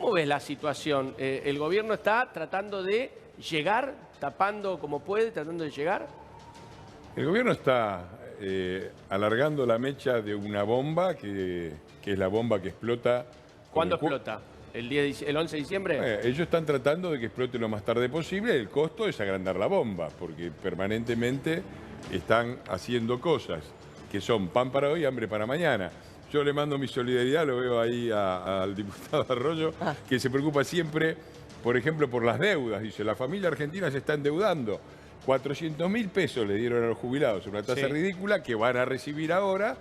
¿Cómo ves la situación? ¿El gobierno está tratando de llegar, tapando como puede, tratando de llegar? El gobierno está alargando la mecha de una bomba que es la bomba que explota. ¿Cuándo explota? ¿El 11 de diciembre? Ellos están tratando de que explote lo más tarde posible. El costo es agrandar la bomba, porque permanentemente están haciendo cosas que son pan para hoy, hambre para mañana. Yo le mando mi solidaridad, lo veo ahí al diputado Arroyo, que se preocupa siempre, por ejemplo, por las deudas. Dice, la familia argentina se está endeudando. 400.000 pesos le dieron a los jubilados, una tasa ridícula que van a recibir ahora,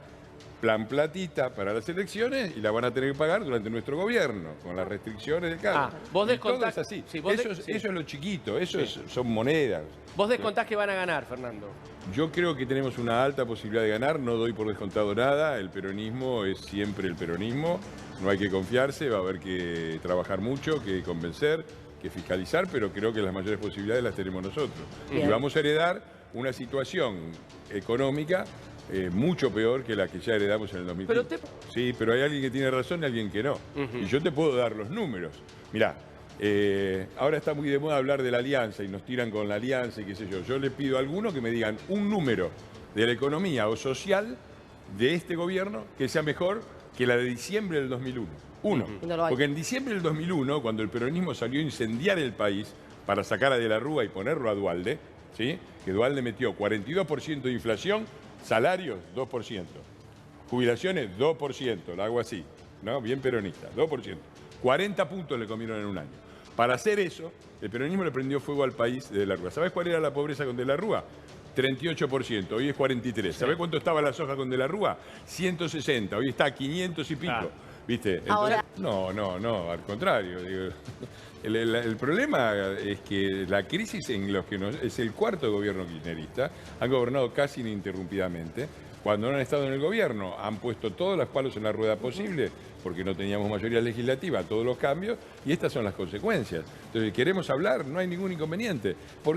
plan platita para las elecciones, y la van a tener que pagar durante nuestro gobierno, con las restricciones del cargo. Vos descontás, todo es así. Sí, eso es lo chiquito, son monedas. Vos descontás que van a ganar, Fernando. Yo creo que tenemos una alta posibilidad de ganar, no doy por descontado nada, el peronismo es siempre el peronismo, no hay que confiarse, va a haber que trabajar mucho, que convencer, que fiscalizar, pero creo que las mayores posibilidades las tenemos nosotros. Bien. Y vamos a heredar una situación económica mucho peor que la que ya heredamos en el 2015. Sí, pero hay alguien que tiene razón y alguien que no. Y yo te puedo dar los números. Mirá, ahora está muy de moda hablar de la alianza y nos tiran con la alianza y qué sé yo. Yo le pido a alguno que me digan un número de la economía o social de este gobierno que sea mejor que la de diciembre del 2001. Uno. Porque en diciembre del 2001, cuando el peronismo salió a incendiar el país para sacar a De la Rúa y ponerlo a Duhalde, ¿sí? Que Duhalde metió 42% de inflación, salarios 2%, jubilaciones 2%, lo hago así, ¿no? Bien peronista, 2%. 40 puntos le comieron en un año. Para hacer eso, el peronismo le prendió fuego al país de De la Rúa. ¿Sabés cuál era la pobreza con De la Rúa? 38%, hoy es 43%. ¿Sabés cuánto estaba la soja con De la Rúa? 160, hoy está a 500 y pico. ¿Viste? Entonces, no, al contrario. Digo, el problema es que la crisis en los que es el cuarto gobierno kirchnerista, han gobernado casi ininterrumpidamente. Cuando no han estado en el gobierno, han puesto todos los palos en la rueda posible, porque no teníamos mayoría legislativa, todos los cambios, y estas son las consecuencias. Entonces, queremos hablar, no hay ningún inconveniente.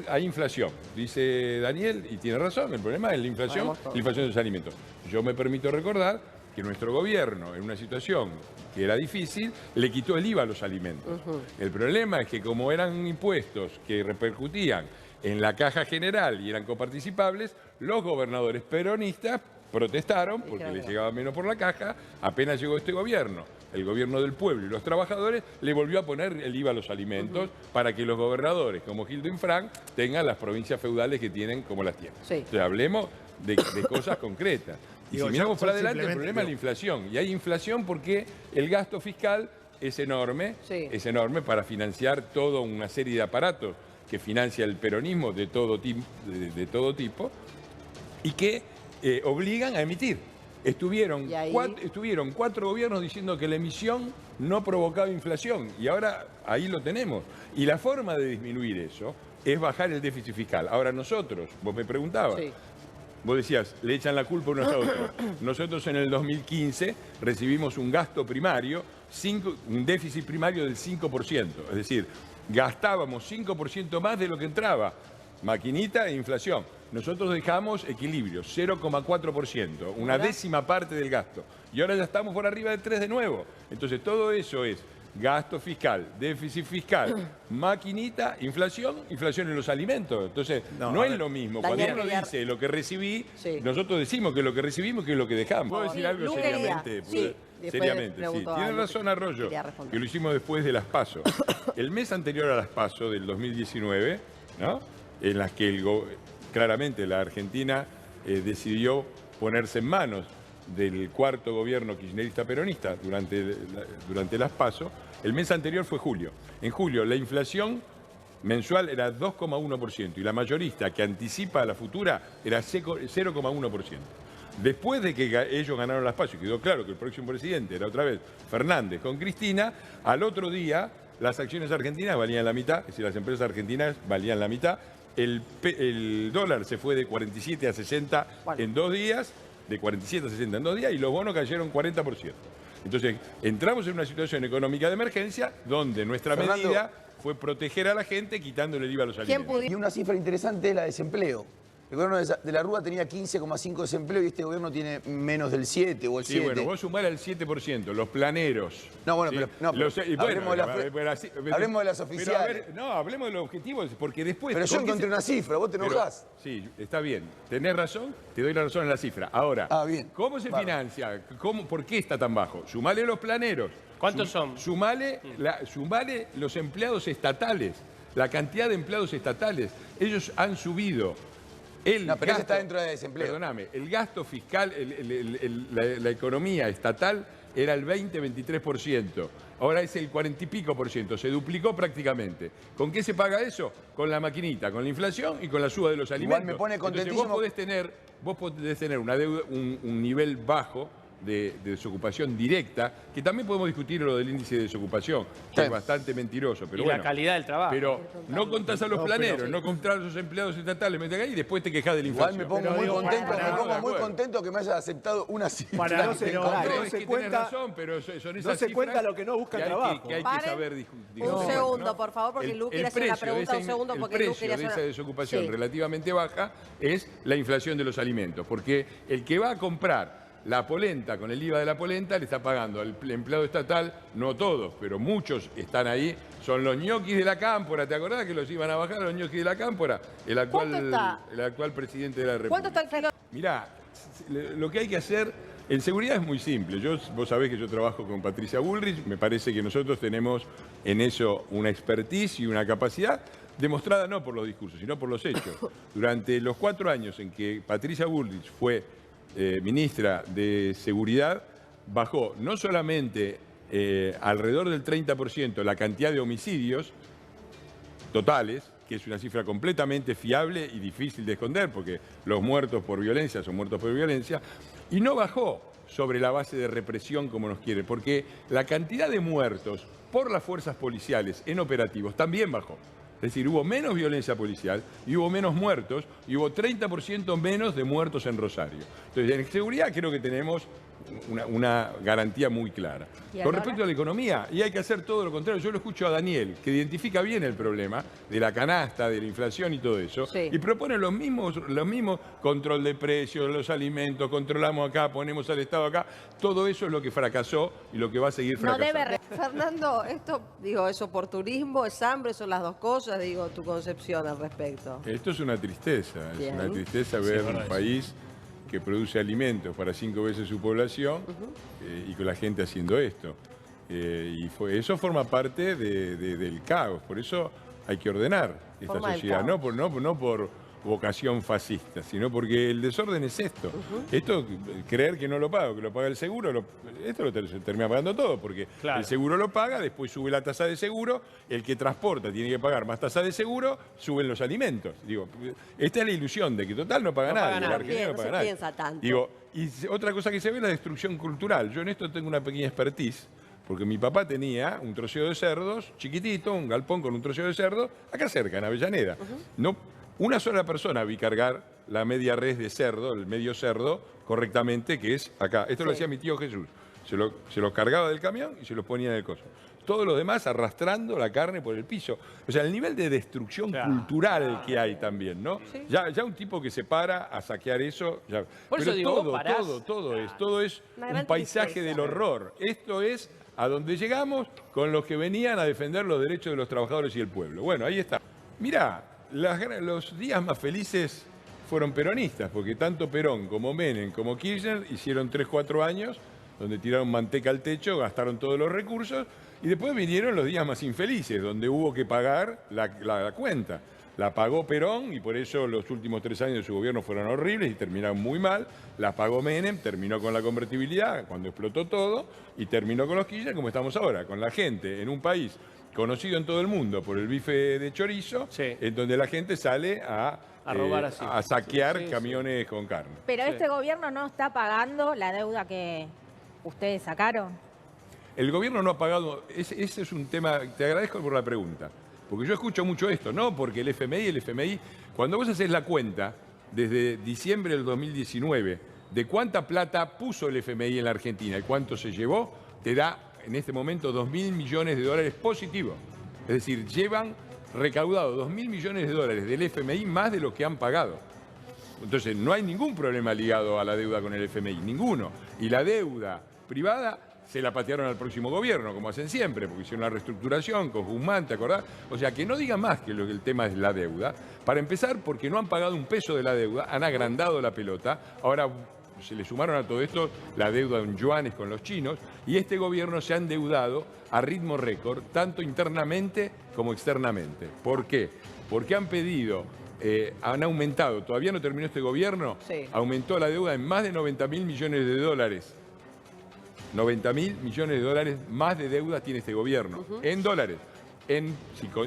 Hay inflación, dice Daniel, y tiene razón, el problema es la inflación de los alimentos. Yo me permito recordar que nuestro gobierno, en una situación que era difícil, le quitó el IVA a los alimentos. El problema es que como eran impuestos que repercutían en la caja general y eran coparticipables, los gobernadores peronistas protestaron porque les llegaba menos por la caja. Apenas llegó este gobierno, el gobierno del pueblo y los trabajadores, le volvió a poner el IVA a los alimentos para que los gobernadores, como Gildo Infran, tengan las provincias feudales que tienen como las tienen. Entonces hablemos de cosas concretas. Y si miramos para adelante, el problema es la inflación. Y hay inflación porque el gasto fiscal es enorme para financiar toda una serie de aparatos que financia el peronismo de todo tipo y que obligan a emitir. Estuvieron 4 gobiernos diciendo que la emisión no provocaba inflación y ahora ahí lo tenemos. Y la forma de disminuir eso es bajar el déficit fiscal. Ahora nosotros, vos me preguntabas, vos decías, le echan la culpa unos a otros. Nosotros en el 2015 recibimos un gasto primario, un déficit primario del 5%. Es decir, gastábamos 5% más de lo que entraba. Maquinita e inflación. Nosotros dejamos equilibrio, 0,4%, una décima parte del gasto. Y ahora ya estamos por arriba de 3 de nuevo. Entonces todo eso es gasto fiscal, déficit fiscal, maquinita, inflación en los alimentos. Entonces, no es lo mismo. Cuando uno dice lo que recibí, nosotros decimos que lo que recibimos que es lo que dejamos. ¿Puedo decir algo seriamente? Seriamente, sí. Tiene razón Arroyo, que lo hicimos después de las PASO. El mes anterior a las PASO del 2019, ¿no? En las que claramente la Argentina decidió ponerse en manos del cuarto gobierno kirchnerista peronista durante las PASO, el mes anterior fue julio. En julio la inflación mensual era 2,1% y la mayorista que anticipa a la futura era 0,1%. Después de que ellos ganaron las PASO y quedó claro que el próximo presidente era otra vez Fernández con Cristina, al otro día las acciones argentinas valían la mitad, es decir, las empresas argentinas valían la mitad, el dólar se fue de 47 a 60 en 2 días, de 47 a 60 en 2 días, y los bonos cayeron 40%. Entonces, entramos en una situación económica de emergencia donde nuestra medida fue proteger a la gente quitándole el IVA a los alimentos. Y una cifra interesante es la de desempleo. El gobierno de la Rúa tenía 15,5 desempleo y este gobierno tiene menos del 7 o el 7. Sí, bueno, vos sumás al 7%, los planeros. No, bueno, ¿sí? pero, hablemos de las Pero, oficiales. no, hablemos de los objetivos, porque después... Pero yo encontré una cifra, vos te enojás. Sí, está bien. Tenés razón, te doy la razón en la cifra. Ahora, bien. ¿cómo se financia? ¿Por qué está tan bajo? Sumale los planeros. ¿Cuántos son? Sumale los empleados estatales, la cantidad de empleados estatales. Ellos han subido... pero ese está dentro de desempleo. Perdóname, el gasto fiscal, la economía estatal era el 20-23%. Ahora es el 40 y pico por ciento, se duplicó prácticamente. ¿Con qué se paga eso? Con la maquinita, con la inflación y con la suba de los alimentos. Igual me pone contentísimo. Entonces vos podés tener una deuda, un nivel bajo de desocupación directa, que también podemos discutir lo del índice de desocupación, que es bastante mentiroso. Pero y la calidad del trabajo. Pero no contás a los planeros, no contás a los empleados estatales, y después te quejás de la inflación. Igual me pongo muy contento que me hayas aceptado una cifra. No se cuenta, no se cuenta lo que no busca el trabajo. Que hay que saber discutir. Un segundo, por favor, porque Lu quiere hacer una pregunta. Un segundo, porque Lu quiere hacer El precio de esa desocupación Sí. relativamente baja es la inflación de los alimentos, porque el que va a comprar la polenta, con el IVA de la polenta, le está pagando al empleado estatal, no todos, pero muchos están ahí, son los ñoquis de la Cámpora. ¿Te acordás que los iban a bajar los ñoquis de la Cámpora? El actual presidente de la República. ¿Cuánto está el kilo? Mirá, lo que hay que hacer en seguridad es muy simple. Vos sabés que yo trabajo con Patricia Bullrich, me parece que nosotros tenemos en eso una expertise y una capacidad demostrada no por los discursos, sino por los hechos. Durante los 4 años en que Patricia Bullrich fue ministra de Seguridad, bajó no solamente alrededor del 30% la cantidad de homicidios totales, que es una cifra completamente fiable y difícil de esconder, porque los muertos por violencia son muertos por violencia, y no bajó sobre la base de represión como nos quiere, porque la cantidad de muertos por las fuerzas policiales en operativos también bajó. Es decir, hubo menos violencia policial y hubo menos muertos y hubo 30% menos de muertos en Rosario. Entonces, en seguridad creo que tenemos una garantía muy clara. Con respecto a la economía, y hay que hacer todo lo contrario. Yo lo escucho a Daniel, que identifica bien el problema de la canasta, de la inflación y todo eso, Sí. y propone los mismos control de precios, los alimentos, controlamos acá, ponemos al Estado acá. Todo eso es lo que fracasó y lo que va a seguir No fracasando. debe... Fernando, esto, digo, es oportunismo, es hambre, son las dos cosas, digo, tu concepción al respecto. Esto es una tristeza, Bien. es una tristeza ver un país que produce alimentos para 5 veces su población y con la gente haciendo esto. Eso forma parte del caos, por eso hay que ordenar esta Forma del sociedad, caos. no por vocación fascista, sino porque el desorden es esto. Esto, creer que no lo pago, que lo paga el seguro, esto lo termina pagando todo, porque Claro. el seguro lo paga, después sube la tasa de seguro, el que transporta tiene que pagar más tasa de seguro, suben los alimentos. Digo, esta es la ilusión de que total no paga No paga nadie, nadie. la Argentina Bien, no no paga se nadie. piensa tanto. Digo, y otra cosa que se ve es la destrucción cultural. Yo en esto tengo una pequeña expertise, porque mi papá tenía un troceo de cerdos, chiquitito, un galpón con un troceo de cerdo, acá cerca, en Avellaneda. No, una sola persona vi cargar la media res de cerdo, el medio cerdo, correctamente, que es acá. Esto lo Sí. hacía mi tío Jesús. Se lo cargaba del camión y se los ponía en el coso. Todos los demás arrastrando la carne por el piso. O sea, el nivel de destrucción cultural que hay también, ¿no? Sí. Ya un tipo que se para a saquear eso... Ya, Por eso pero digo, todo, vos parás. todo es Una un gran paisaje tristeza. del horror. Esto es a donde llegamos con los que venían a defender los derechos de los trabajadores y el pueblo. Bueno, ahí está. Mirá, los días más felices fueron peronistas, porque tanto Perón como Menem como Kirchner hicieron 3-4 años donde tiraron manteca al techo, gastaron todos los recursos, y después vinieron los días más infelices, donde hubo que pagar la cuenta. La pagó Perón y por eso los últimos 3 años de su gobierno fueron horribles y terminaron muy mal. La pagó Menem, terminó con la convertibilidad cuando explotó todo y terminó con los Kirchner como estamos ahora, con la gente en un país conocido en todo el mundo por el bife de chorizo, Sí. en donde la gente sale a robar así. a saquear Sí, sí, camiones con carne. Pero Sí. este gobierno no está pagando la deuda que ustedes sacaron. El gobierno no ha pagado, ese es un tema, te agradezco por la pregunta, porque yo escucho mucho esto, ¿no? Porque el FMI, cuando vos haces la cuenta, desde diciembre del 2019, de cuánta plata puso el FMI en la Argentina y cuánto se llevó, te da en este momento 2.000 millones de dólares positivos. Es decir, llevan recaudado 2.000 millones de dólares del FMI más de lo que han pagado. Entonces, no hay ningún problema ligado a la deuda con el FMI, ninguno. Y la deuda privada se la patearon al próximo gobierno, como hacen siempre, porque hicieron la reestructuración con Guzmán, ¿te acordás? O sea, que no digan más que el tema es la deuda. Para empezar, porque no han pagado un peso de la deuda, han agrandado la pelota. Ahora se le sumaron a todo esto la deuda en yuanes con los chinos, y este gobierno se ha endeudado a ritmo récord, tanto internamente como externamente. ¿Por qué? Porque han pedido... han aumentado, todavía no terminó este gobierno, aumentó la deuda en más de 90.000 millones de dólares. 90.000 millones de dólares más de deuda tiene este gobierno, en dólares.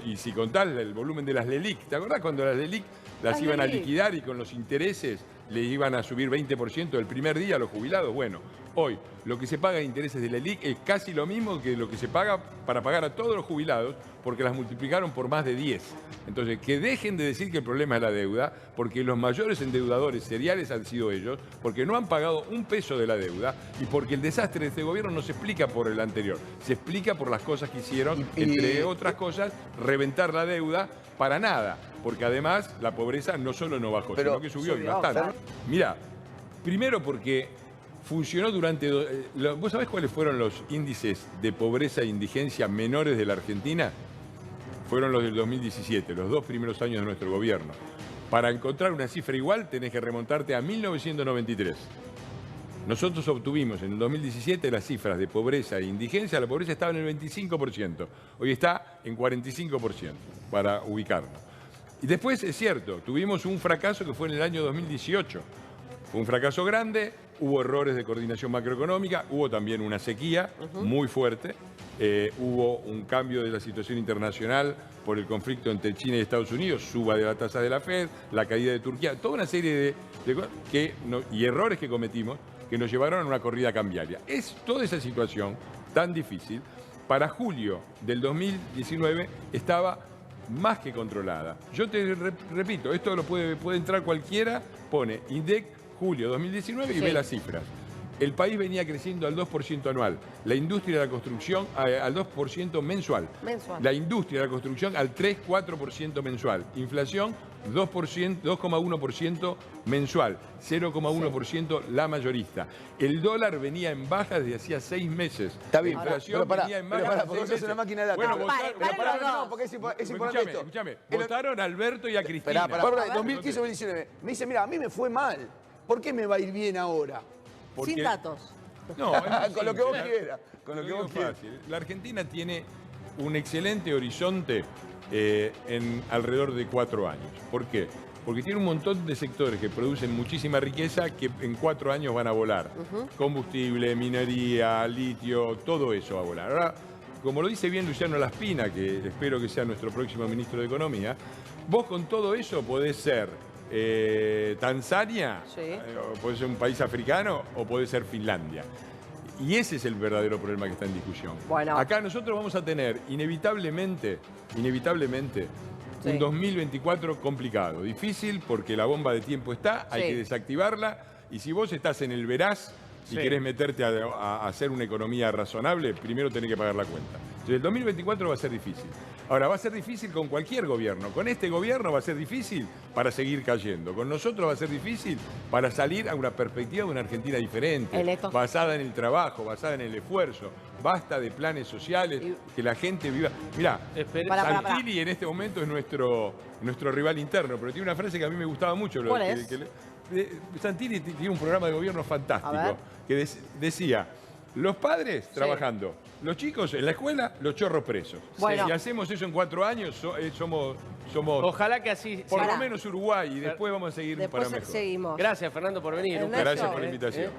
Y si contás el volumen de las LELIQ, ¿te acordás cuando las LELIQ las iban a liquidar y con los intereses le iban a subir 20% el primer día a los jubilados? Bueno, hoy lo que se paga en intereses de LELIQ es casi lo mismo que lo que se paga para pagar a todos los jubilados, porque las multiplicaron por más de 10. Entonces, que dejen de decir que el problema es la deuda, porque los mayores endeudadores seriales han sido ellos, porque no han pagado un peso de la deuda y porque el desastre de este gobierno no se explica por el anterior, se explica por las cosas que hicieron, entre otras cosas, reventar la deuda para nada, porque además la pobreza no solo no bajó, sino que subió y bastante. Mirá, primero porque funcionó durante... ¿Vos sabés cuáles fueron los índices de pobreza e indigencia menores de la Argentina? Fueron los del 2017, los 2 primeros años de nuestro gobierno. Para encontrar una cifra igual tenés que remontarte a 1993. Nosotros obtuvimos en el 2017 las cifras de pobreza e indigencia. La pobreza estaba en el 25%, hoy está en 45%, para ubicarnos. Y después, es cierto, tuvimos un fracaso que fue en el año 2018. Fue un fracaso grande, hubo errores de coordinación macroeconómica, hubo también una sequía muy fuerte, hubo un cambio de la situación internacional por el conflicto entre China y Estados Unidos, suba de la tasa de la Fed, la caída de Turquía, toda una serie y errores que cometimos que nos llevaron a una corrida cambiaria. Es toda esa situación tan difícil, para julio del 2019 estaba más que controlada. Yo te repito, esto lo puede entrar cualquiera, pone INDEC julio 2019 y ve las cifras. El país venía creciendo al 2% anual, la industria de la construcción al 2% mensual, la industria de la construcción al 3-4% mensual, inflación 2,1% mensual, 0,1% la mayorista. El dólar venía en baja desde hacía 6 meses. Está bien, la inflación venía en baja porque sos una máquina de datos. Bueno, no, porque es importante esto. Escuchame, votaron a Alberto y a Cristina. 2015-2019. Me dice, mira, a mí me fue mal. ¿Por qué me va a ir bien ahora? Porque... Sin datos. No, con lo que vos quieras. Con lo que vos quieras. La Argentina tiene un excelente horizonte en alrededor de 4 años. ¿Por qué? Porque tiene un montón de sectores que producen muchísima riqueza que en 4 años van a volar. Combustible, minería, litio, todo eso va a volar. Ahora, como lo dice bien Luciano Laspina, que espero que sea nuestro próximo ministro de Economía, vos con todo eso podés ser Tanzania, puede ser un país africano o puede ser Finlandia. Y ese es el verdadero problema que está en discusión. Bueno. Acá nosotros vamos a tener inevitablemente, un 2024 complicado, difícil porque la bomba de tiempo está, hay que desactivarla, y si vos estás en el veraz y querés meterte a hacer una economía razonable, primero tenés que pagar la cuenta. Entonces el 2024 va a ser difícil. Ahora, va a ser difícil con cualquier gobierno. Con este gobierno va a ser difícil para seguir cayendo. Con nosotros va a ser difícil para salir a una perspectiva de una Argentina diferente, basada en el trabajo, basada en el esfuerzo. Basta de planes sociales, que la gente viva. Mirá, Santilli en este momento es nuestro rival interno, pero tiene una frase que a mí me gustaba mucho. ¿Cuál es? Santilli tiene un programa de gobierno fantástico que decía: los padres trabajando, los chicos en la escuela, los chorros presos. Bueno. Si hacemos eso en 4 años, somos Ojalá que así por lo menos Uruguay, y después vamos a seguir para mejor. Seguimos. Gracias, Fernando, por venir. Gracias por la invitación.